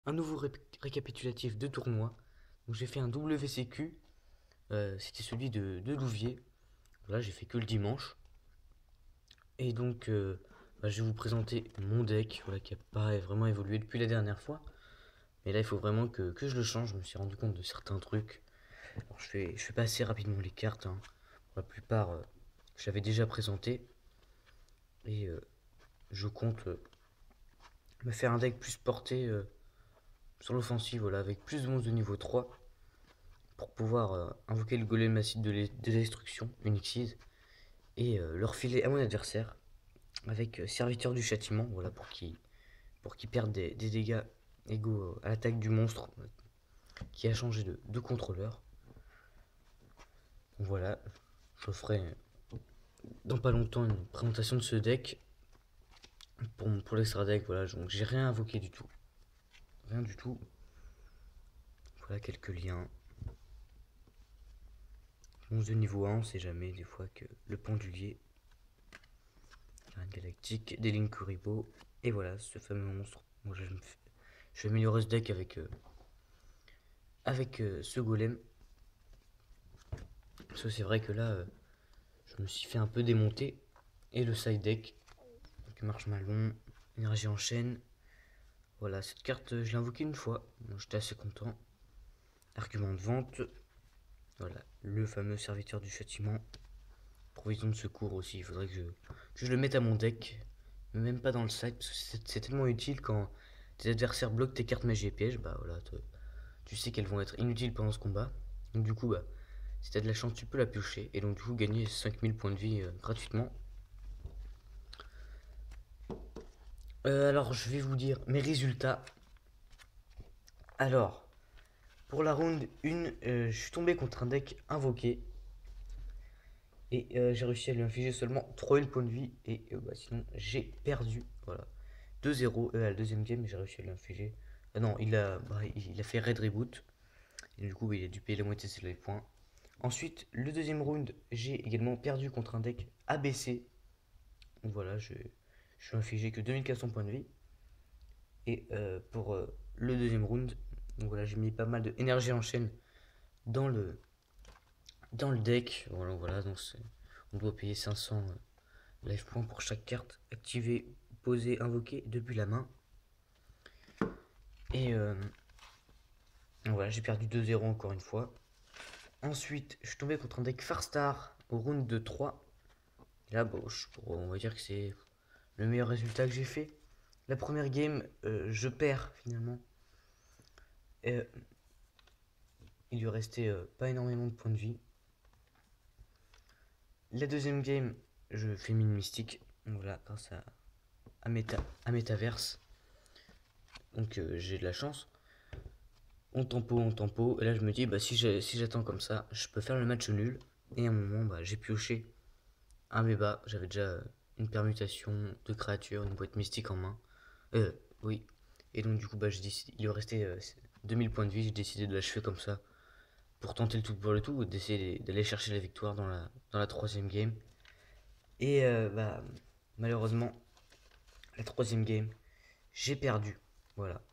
Un nouveau récapitulatif de tournoi. Donc j'ai fait un WCQ, c'était celui de Louviers. Là j'ai fait que le dimanche. Et donc je vais vous présenter mon deck, voilà, qui n'a pas vraiment évolué depuis la dernière fois. Mais là il faut vraiment que je le change, je me suis rendu compte de certains trucs. Alors je fais pas assez rapidement les cartes, hein. Pour la plupart je l'avais déjà présenté. Et je compte me faire un deck plus porté sur l'offensive, voilà, avec plus de monstres de niveau 3. Pour pouvoir invoquer le golem acide de la destruction, Unixise, et le refiler à mon adversaire avec serviteur du châtiment, voilà, pour qu'il perde des dégâts égaux à l'attaque du monstre qui a changé de contrôleur. Donc voilà, je ferai dans pas longtemps une présentation de ce deck pour l'extra deck. Voilà, donc j'ai rien invoqué du tout, rien du tout. Voilà quelques liens. Monstre de niveau 1, on sait jamais des fois que le pendulier, Reine galactique, des lignes Kuribo, et voilà ce fameux monstre. Moi je vais améliorer ce deck avec ce golem. Parce que c'est vrai que là, je me suis fait un peu démonter. Et le side deck, donc Marshmallow, énergie en chaîne. Voilà, cette carte, je l'ai invoquée une fois. Donc j'étais assez content. Argument de vente. Voilà, le fameux serviteur du châtiment. Provision de secours aussi. Il faudrait que je le mette à mon deck. Mais même pas dans le side. Parce que c'est tellement utile quand tes adversaires bloquent tes cartes magie et piège. Bah voilà, tu sais qu'elles vont être inutiles pendant ce combat. Donc du coup, bah, si t'as de la chance, tu peux la piocher. Et donc du coup, gagner 5000 points de vie gratuitement. Alors, je vais vous dire mes résultats. Alors, pour la round 1, je suis tombé contre un deck invoqué. Et j'ai réussi à lui infliger seulement 3000 points de vie. Et sinon, j'ai perdu. Voilà. 2-0 à la deuxième game, j'ai réussi à lui infliger. Ah non, il a fait Red Reboot. Et du coup, il a dû payer la moitié de ses points. Ensuite, le deuxième round, j'ai également perdu contre un deck ABC. Donc voilà, je suis infligé que 2400 points de vie. Et pour le deuxième round, donc voilà, j'ai mis pas mal d'énergie en chaîne dans le, dans le deck. Voilà, donc on doit payer 500 life points pour chaque carte activée, posée, invoquée depuis la main. Et voilà, j'ai perdu 2-0 encore une fois. Ensuite, je suis tombé contre un deck Farstar au round de 3. Et là, bon, on va dire que c'est le meilleur résultat que j'ai fait. La première game, je perds finalement. Et, il lui restait pas énormément de points de vie. La deuxième game, je fais mine mystique. Voilà, grâce à Metaverse. Donc j'ai de la chance. On tempo. Et là, je me dis, bah, si j'attends comme ça, je peux faire le match nul. Et à un moment, bah, j'ai pioché un Beba. J'avais déjà une permutation de créatures, une boîte mystique en main. Oui. Et donc, du coup, bah, il lui restait 2000 points de vie. J'ai décidé de l'achever comme ça. Pour tenter le tout pour le tout. D'essayer d'aller chercher la victoire dans la troisième game. Et malheureusement, la troisième game, j'ai perdu. Voilà.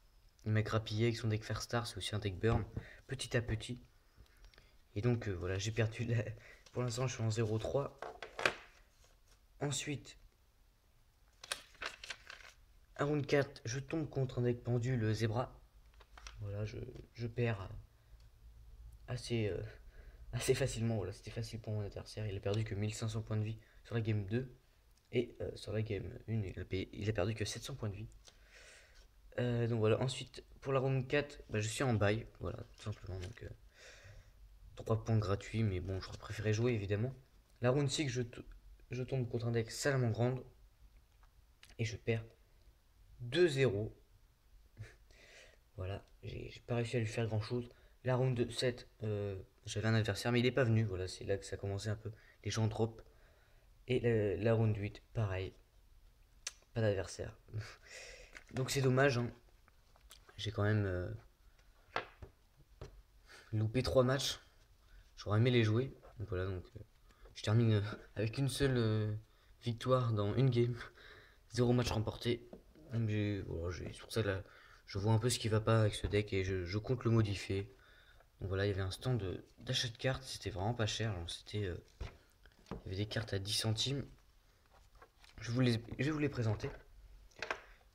Il m'a grappillé avec son deck Fair Star, c'est aussi un deck Burn, petit à petit. Et donc voilà, j'ai perdu. Pour l'instant, je suis en 0-3. Ensuite, un round 4, je tombe contre un deck pendule Zebra. Voilà, je perds assez, assez facilement. Voilà, c'était facile pour mon adversaire. Il a perdu que 1500 points de vie sur la game 2. Et sur la game 1, il a perdu que 700 points de vie. Donc voilà, ensuite pour la round 4, bah, je suis en bail, voilà, tout simplement. Donc 3 points gratuits, mais bon, j'aurais préféré jouer évidemment. La round 6, je tombe contre un deck Salamandre et je perds 2-0. Voilà, j'ai pas réussi à lui faire grand chose. La round 7, j'avais un adversaire, mais il est pas venu. Voilà, c'est là que ça a commencé un peu. Les gens drop. Et la round 8, pareil, pas d'adversaire. Donc c'est dommage, hein. J'ai quand même loupé 3 matchs. J'aurais aimé les jouer. Donc voilà, donc je termine avec une seule victoire dans une game. Zéro match remporté. Donc c'est pour ça que là, je vois un peu ce qui va pas avec ce deck et je compte le modifier. Donc voilà, il y avait un stand d'achat de cartes, c'était vraiment pas cher. Il y avait des cartes à 10 centimes. Je vais vous les présenter.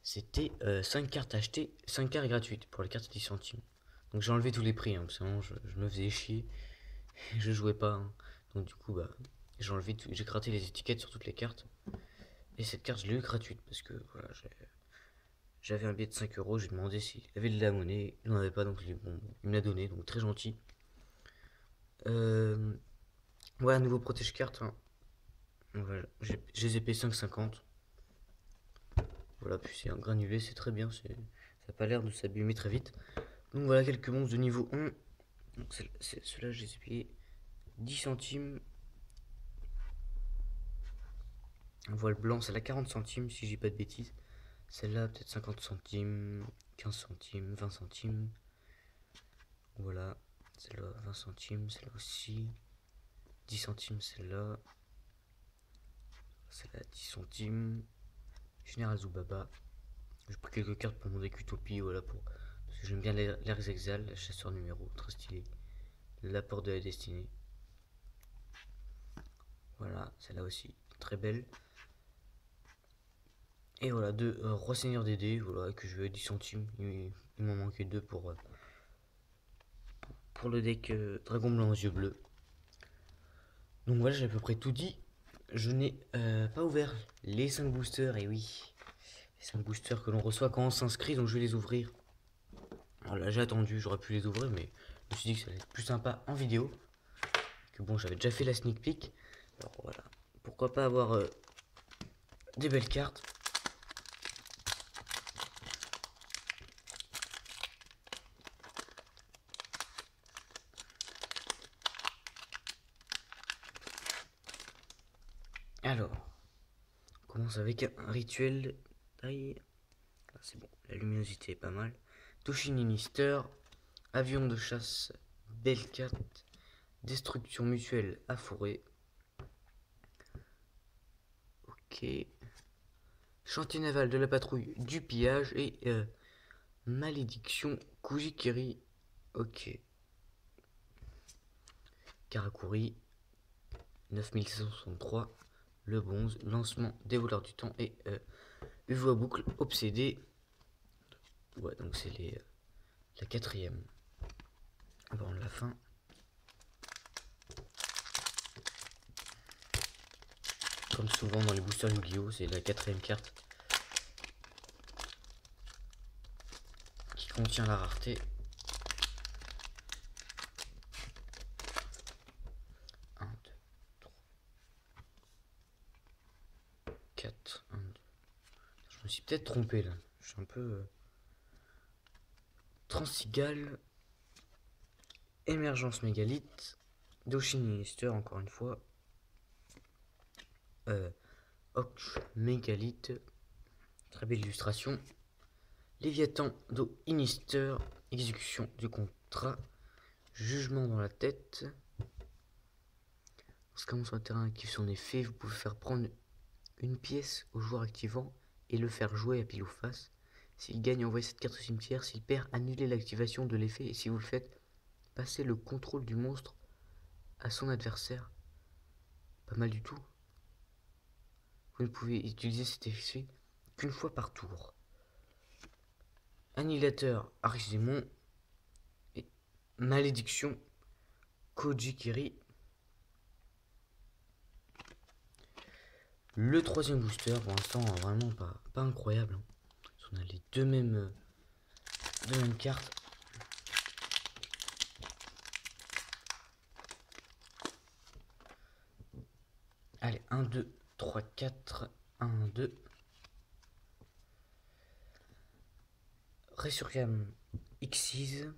C'était 5 cartes achetées, 5 cartes gratuites pour les cartes à 10 centimes. Donc j'ai enlevé tous les prix, parce que sinon je me faisais chier. Je jouais pas, hein. Donc du coup, bah, j'ai gratté les étiquettes sur toutes les cartes. Et cette carte, je l'ai eu gratuite parce que voilà, j'avais un billet de 5 euros. J'ai demandé s'il avait de la monnaie. Il n'en avait pas, donc bon, il me l'a donné, donc très gentil. Ouais, un nouveau protège-carte, hein. Voilà, je les ai payés 5,50. Voilà, puis c'est un granulé, c'est très bien. Ça n'a pas l'air de s'abîmer très vite. Donc voilà, quelques monstres de niveau 1. Ceux-là, je les ai payés 10 centimes. Voile blanc, c'est la 40 centimes, si j'ai pas de bêtises. Celle-là, peut-être 50 centimes, 15 centimes, 20 centimes. Voilà, celle-là, 20 centimes, celle-là aussi. 10 centimes, celle-là. Celle-là, 10 centimes. Général Zoubaba. J'ai pris quelques cartes pour mon deck Utopie, voilà, parce que j'aime bien l'air Exal, la chasseur numéro, très stylé. L'apport de la destinée. Voilà, celle-là aussi, très belle. Et voilà, deux Roi Seigneur des dés, voilà, que je veux 10 centimes. Il m'en manquait deux pour le deck Dragon Blanc aux yeux bleus. Donc voilà, j'ai à peu près tout dit. Je n'ai pas ouvert les 5 boosters, et oui, les 5 boosters que l'on reçoit quand on s'inscrit, donc je vais les ouvrir. Alors là, j'ai attendu, j'aurais pu les ouvrir, mais je me suis dit que ça allait être plus sympa en vidéo. Que bon, j'avais déjà fait la sneak peek. Alors voilà, pourquoi pas avoir des belles cartes. Alors, on commence avec un rituel taille. Ah, c'est bon, la luminosité est pas mal. Toshininister, avion de chasse Belcat, destruction mutuelle à forêt. Ok. Chantier naval de la patrouille du pillage et malédiction Kujikiri. Ok. Karakuri, 9763. Le bronze, lancement des voleurs du temps et UV à boucle obsédé. Ouais, donc c'est la quatrième. Avant la fin. Comme souvent dans les boosters Yu-Gi-Oh, c'est la quatrième carte qui contient la rareté. 1, 2, 3, 4, 1, 2. Je me suis peut-être trompé là. Je suis un peu... Transigal, émergence mégalithe, Doshin encore une fois, Ox mégalithe, très belle illustration, Léviathan Do Inister, exécution du contrat, jugement dans la tête. Lorsqu'un monstre terrain active son effet, vous pouvez faire prendre une pièce au joueur activant et le faire jouer à pile ou face. S'il gagne, envoyez cette carte au cimetière. S'il perd, annulez l'activation de l'effet. Et si vous le faites, passez le contrôle du monstre à son adversaire. Pas mal du tout. Vous ne pouvez utiliser cet effet qu'une fois par tour. Annihilateur Archidémon et Malédiction Kojikiri. Le troisième booster, pour l'instant, vraiment pas incroyable. On a les deux mêmes cartes. Allez, 1, 2, 3, 4, 1, 2. Resurgam Xyz.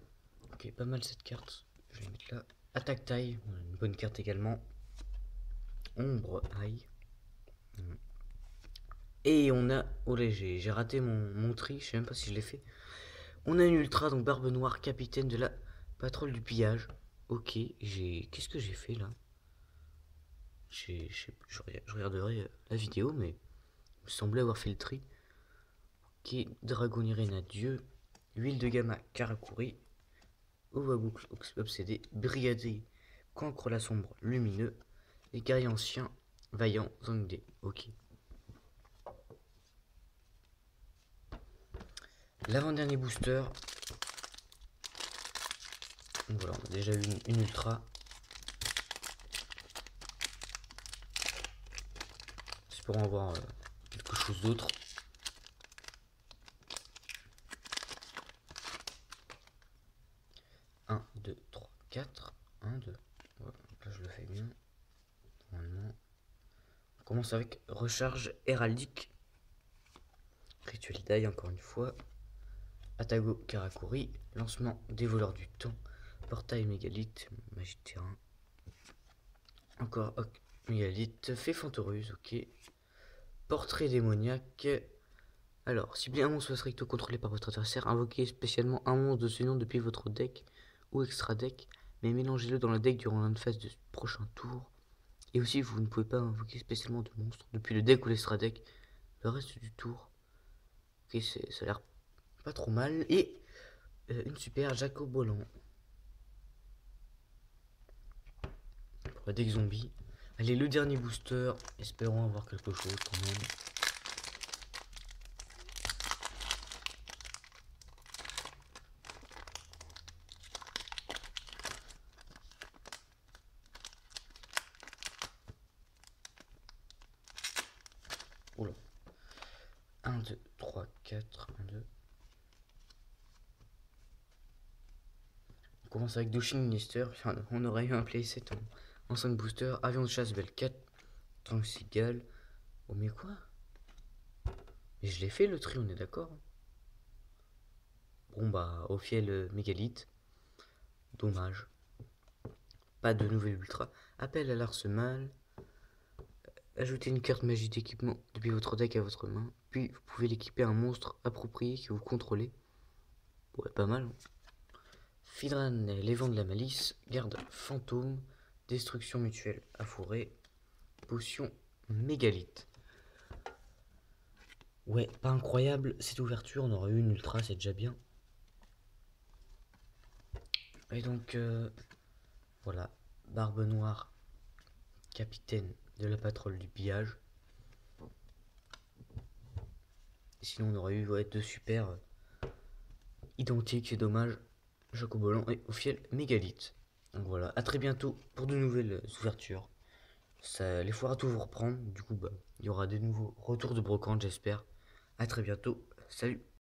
Ok, pas mal cette carte. Je vais la mettre là. Attaque taille, une bonne carte également. Ombre Eye. Et on a... Oh là, j'ai raté mon tri, je sais même pas si je l'ai fait. On a une ultra, donc Barbe Noire, capitaine de la patrouille du pillage. Ok, qu'est-ce que j'ai fait là? Je regarderai la vidéo, mais il me semblait avoir fait le tri. Ok, Dragon Irene, adieu. huile de gamma Karakuri, Oua boucle obsédé, Brigadier Cancre la sombre lumineux, et guerrier ancien vaillant Zangde. Ok. L'avant-dernier booster. Donc voilà, on a déjà eu une ultra. Espérons avoir quelque chose d'autre. Un, 2, 3, 4. 1, 2. Voilà, là je le fais bien. Normalement. On commence avec recharge héraldique. Rituel d'ail encore une fois. Atago Karakuri. Lancement des voleurs du temps. Portail mégalith. Magie de terrain. Encore mégalith. Fée fantoruse. Ok. Portrait démoniaque. Alors, ciblez un monstre recto contrôlé par votre adversaire. Invoquez spécialement un monstre de ce nom depuis votre deck ou extra deck. Mais mélangez-le dans le deck durant l'une phase du prochain tour. Et aussi, vous ne pouvez pas invoquer spécialement de monstres depuis le deck ou l'extra deck le reste du tour. Ok, ça a l'air pas trop mal. Et une super Jaco Bolan. Pour le deck zombie. Allez, le dernier booster. Espérons avoir quelque chose quand même. Oula. 1, 2, 3, 4, 1, 2. On commence avec Doshin Minister. On aurait eu un playset en 5 boosters. Avion de chasse Belle 4. Tank Seagal. Oh mais quoi? Mais je l'ai fait le tri, on est d'accord? Bon bah, au fiel mégalith. Dommage. Pas de nouvelle ultra. Appel à l'arsenal. Ajoutez une carte magie d'équipement depuis votre deck à votre main. Puis vous pouvez l'équiper à un monstre approprié que vous contrôlez. Ouais, pas mal. Fidran, les vents de la malice. Garde fantôme. Destruction mutuelle à fourrer. Potion mégalith. Ouais, pas incroyable cette ouverture. On aurait eu une ultra, c'est déjà bien. Et donc, voilà. Barbe Noire, capitaine de la patrouille du pillage. Sinon, on aurait eu deux super identiques, c'est dommage. Jacobolan et au fiel mégalith. Donc voilà, à très bientôt pour de nouvelles ouvertures. Les foires à tout vous reprendre. Du coup, il y aura des nouveaux retours de brocante, j'espère. À très bientôt. Salut!